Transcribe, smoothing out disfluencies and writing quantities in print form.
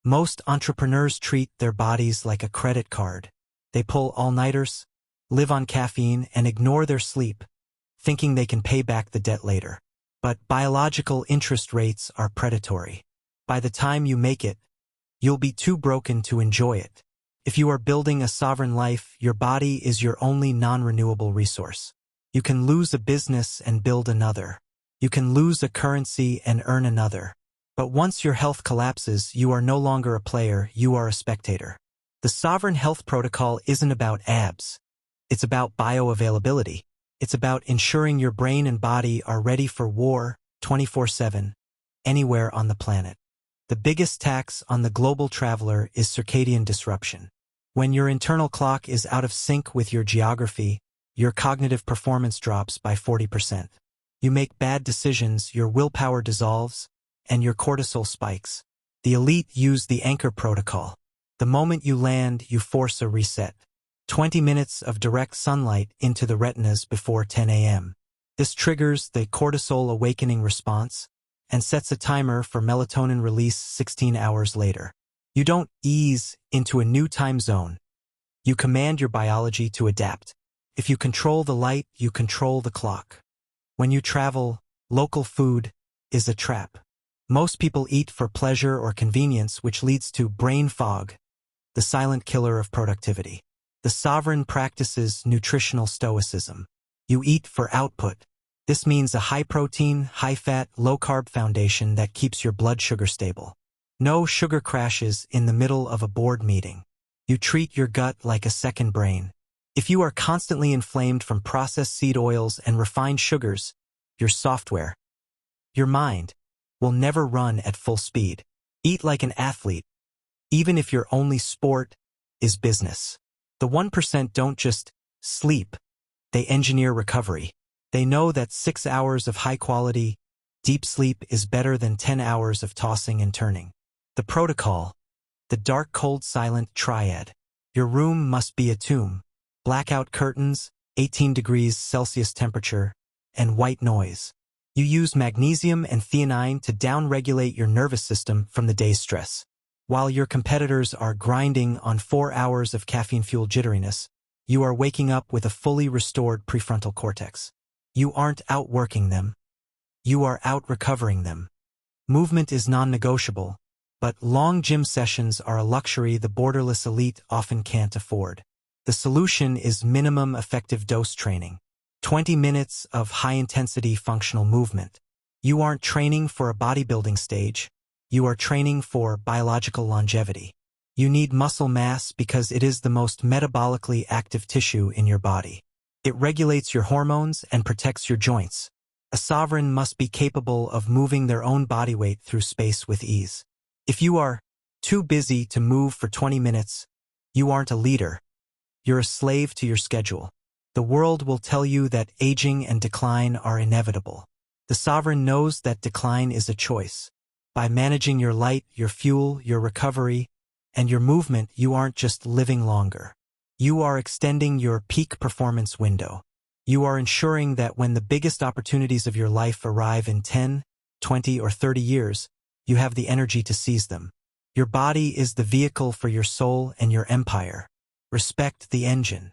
Most entrepreneurs treat their bodies like a credit card. They pull all-nighters, live on caffeine, and ignore their sleep, thinking they can pay back the debt later. But biological interest rates are predatory. By the time you make it, you'll be too broken to enjoy it. If you are building a sovereign life, your body is your only non-renewable resource. You can lose a business and build another. You can lose a currency and earn another. But once your health collapses, you are no longer a player, you are a spectator. The sovereign health protocol isn't about abs. It's about bioavailability. It's about ensuring your brain and body are ready for war 24/7, anywhere on the planet. The biggest tax on the global traveler is circadian disruption. When your internal clock is out of sync with your geography, your cognitive performance drops by 40%. You make bad decisions, your willpower dissolves, and your cortisol spikes. The elite use the anchor protocol. The moment you land, you force a reset. 20 minutes of direct sunlight into the retinas before 10 a.m. This triggers the cortisol awakening response and sets a timer for melatonin release 16 hours later. You don't ease into a new time zone. You command your biology to adapt. If you control the light, you control the clock. When you travel, local food is a trap. Most people eat for pleasure or convenience, which leads to brain fog, the silent killer of productivity. The sovereign practices nutritional stoicism. You eat for output. This means a high-protein, high-fat, low-carb foundation that keeps your blood sugar stable. No sugar crashes in the middle of a board meeting. You treat your gut like a second brain. If you are constantly inflamed from processed seed oils and refined sugars, your software, your mind, will never run at full speed. Eat like an athlete, even if your only sport is business. The 1% don't just sleep, they engineer recovery. They know that 6 hours of high-quality, deep sleep is better than 10 hours of tossing and turning. The protocol, the dark, cold, silent triad. Your room must be a tomb. Blackout curtains, 18 degrees Celsius temperature, and white noise. You use magnesium and theanine to down-regulate your nervous system from the day's stress. While your competitors are grinding on 4 hours of caffeine-fueled jitteriness, you are waking up with a fully restored prefrontal cortex. You aren't outworking them. You are out-recovering them. Movement is non-negotiable, but long gym sessions are a luxury the borderless elite often can't afford. The solution is minimum effective dose training. 20 minutes of high-intensity functional movement. You aren't training for a bodybuilding stage. You are training for biological longevity. You need muscle mass because it is the most metabolically active tissue in your body. It regulates your hormones and protects your joints. A sovereign must be capable of moving their own body weight through space with ease. If you are too busy to move for 20 minutes, you aren't a leader. You're a slave to your schedule. The world will tell you that aging and decline are inevitable. The sovereign knows that decline is a choice. By managing your light, your fuel, your recovery, and your movement, you aren't just living longer. You are extending your peak performance window. You are ensuring that when the biggest opportunities of your life arrive in 10, 20, or 30 years, you have the energy to seize them. Your body is the vehicle for your soul and your empire. Respect the engine.